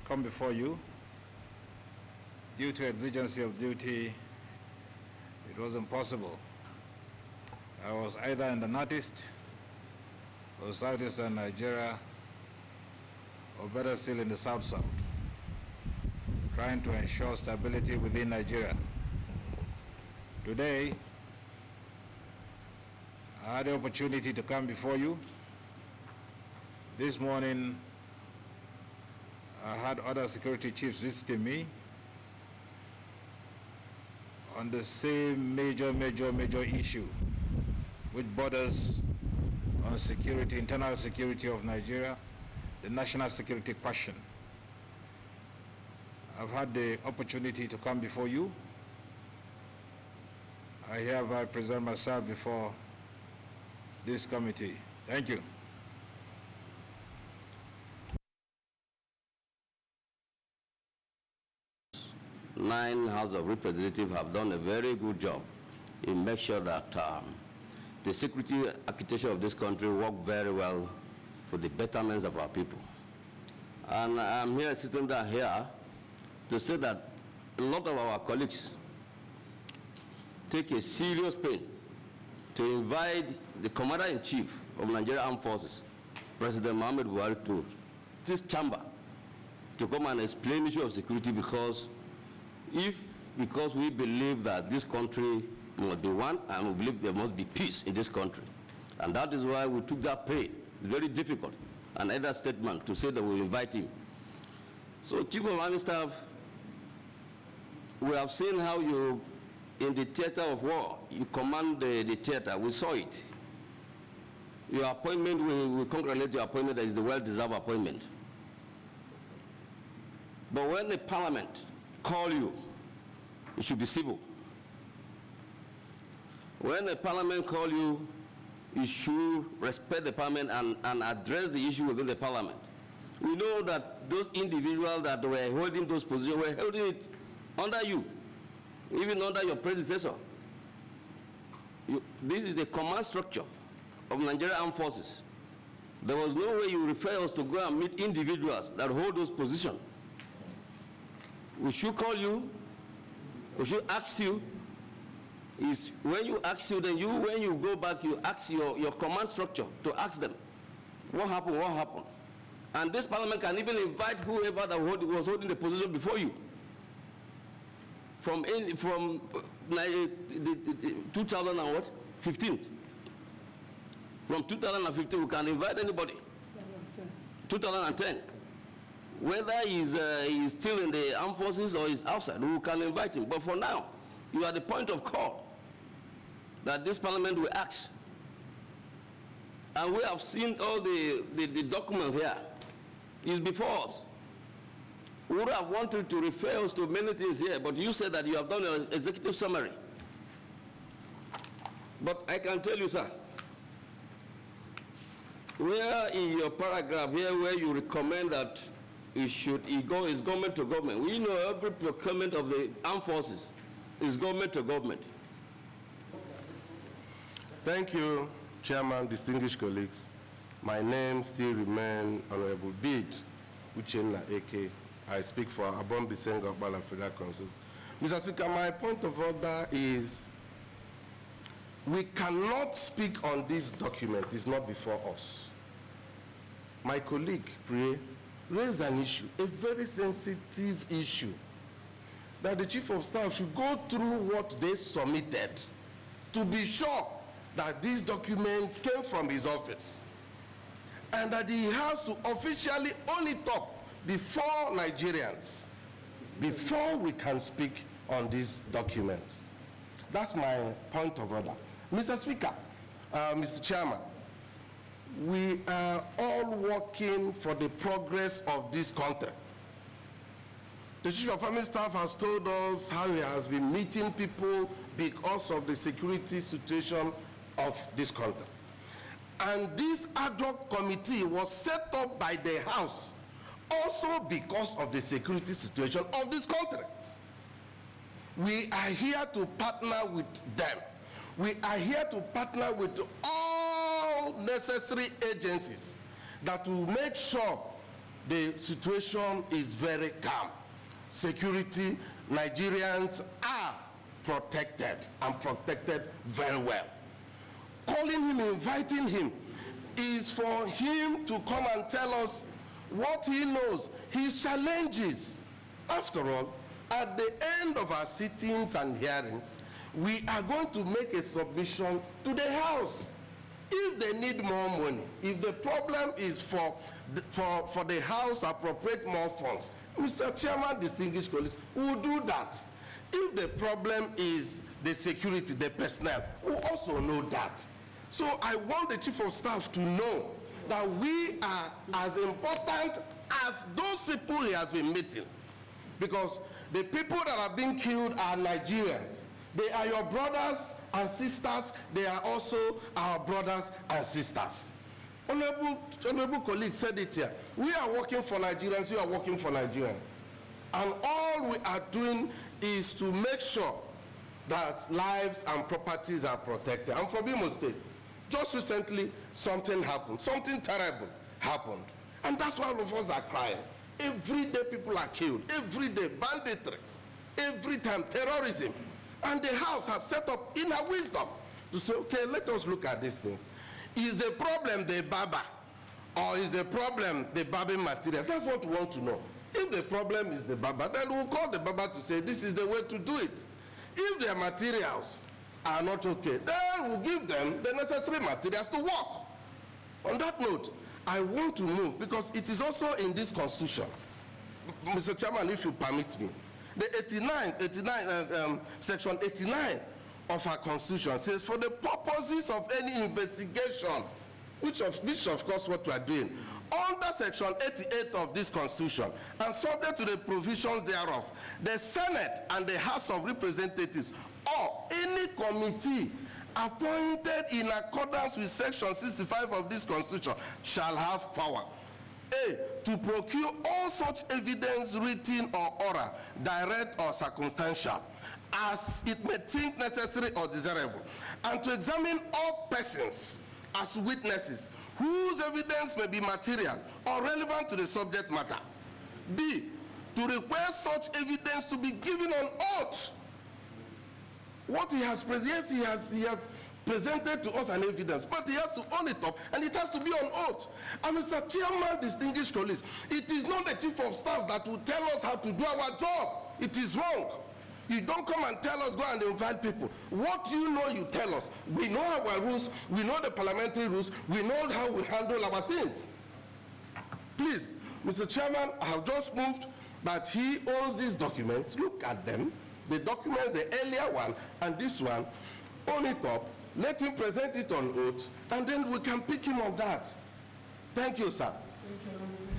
come before you. Due to exigency of duty, it wasn't possible. I was either in the northeast or southeastern Nigeria, or better still in the south-south, trying to ensure stability within Nigeria. Today, I had the opportunity to come before you. This morning, I had other security chiefs visiting me on the same major issue, which borders on security, internal security of Nigeria, the national security question. I've had the opportunity to come before you. I hereby present myself before this committee. Thank you. Nine House of Representatives have done a very good job in making sure that the security architecture of this country work very well for the betterment of our people. And I'm here sitting down here to say that a lot of our colleagues take a serious pain to invite the Commander-in-Chief of Nigeria Armed Forces, President Muhammad Buhari, to this chamber to come and explain the issue of security, because we believe that this country must be one, and we believe there must be peace in this country. And that is why we took that pain. It's very difficult, an either statement to say that we invite him. So, Chief of Army Staff, we have seen how you, in the theater of war, you command the theater. We saw it. Your appointment, we congratulate your appointment. That is the well-deserved appointment. But when the parliament call you, it should be civil. When the parliament call you, you should respect the parliament and address the issue within the parliament. We know that those individuals that were holding those positions were holding it under you, even under your predecessor. This is a command structure of Nigerian Armed Forces. There was no way you refer us to go and meet individuals that hold those positions. We should call you, we should ask you. Is when you ask you, then you, when you go back, you ask your command structure to ask them, what happened, what happened? And this parliament can even invite whoever that was holding the position before you. From 2015. From 2015, we can invite anybody. 2010. Whether he's still in the armed forces or he's outside, we can invite him. But for now, you are the point of call that this parliament will ask. And we have seen all the document here. It's before us. We would have wanted to refer us to many things here, but you said that you have done an executive summary. But I can tell you, sir, where in your paragraph here where you recommend that it go is government to government. We know every procurement of the armed forces is government to government. Thank you, Chairman, distinguished colleagues. My name still remains Honorable Bid Uchenna Eke. I speak for Abon Bisenga Bala Federal Councils. Mr. Speaker, my point of order is we cannot speak on this document. It's not before us. My colleague, Priye, raised an issue, a very sensitive issue, that the Chief of Staff should go through what they submitted to be sure that these documents came from his office and that he has to officially own it up before Nigerians, before we can speak on these documents. That's my point of order. Mr. Speaker, Mr. Chairman, we are all working for the progress of this country. The Chief of Army Staff has told us how he has been meeting people because of the security situation of this country. And this ad hoc committee was set up by the House also because of the security situation of this country. We are here to partner with them. We are here to partner with all necessary agencies that will make sure the situation is very calm. Security, Nigerians are protected and protected very well. Calling him, inviting him, is for him to come and tell us what he knows, his challenges. After all, at the end of our sittings and hearings, we are going to make a submission to the House. If they need more money, if the problem is for the House to appropriate more funds, Mr. Chairman, distinguished colleagues, we will do that. If the problem is the security, the personnel, we also know that. So I want the Chief of Staff to know that we are as important as those people he has been meeting. Because the people that are being killed are Nigerians. They are your brothers and sisters. They are also our brothers and sisters. Honorable colleague said it here. We are working for Nigerians. You are working for Nigerians. And all we are doing is to make sure that lives and properties are protected. I'm from Imo State. Just recently, something happened. Something terrible happened. And that's why all of us are crying. Every day people are killed. Every day, banditry. Every time, terrorism. And the House has set up in her wisdom to say, okay, let us look at these things. Is the problem the Baba, or is the problem the Baba materials? That's what we want to know. If the problem is the Baba, then we'll call the Baba to say, this is the way to do it. If their materials are not okay, then we'll give them the necessary materials to work. On that note, I want to move, because it is also in this constitution, Mr. Chairman, if you permit me, the section 89 of our constitution says, for the purposes of any investigation, which of course what we are doing, under section 88 of this constitution, and subject to the provisions thereof, the Senate and the House of Representatives, or any committee appointed in accordance with section 65 of this constitution, shall have power. A, to procure all such evidence, written or oral, direct or circumstantial, as it may think necessary or desirable, and to examine all persons as witnesses whose evidence may be material or relevant to the subject matter. B, to request such evidence to be given on oath. What he has presented, he has presented to us an evidence, but he has to own it up, and it has to be on oath. And Mr. Chairman, distinguished colleagues, it is not the Chief of Staff that will tell us how to do our job. It is wrong. You don't come and tell us, go and invite people. What you know, you tell us. We know our rules, we know the parliamentary rules, we know how we handle our things. Please, Mr. Chairman, I have just moved that he owns these documents. Look at them. The documents, the earlier one and this one, own it up, let him present it on oath, and then we can pick him on that. Thank you, sir. Thank you.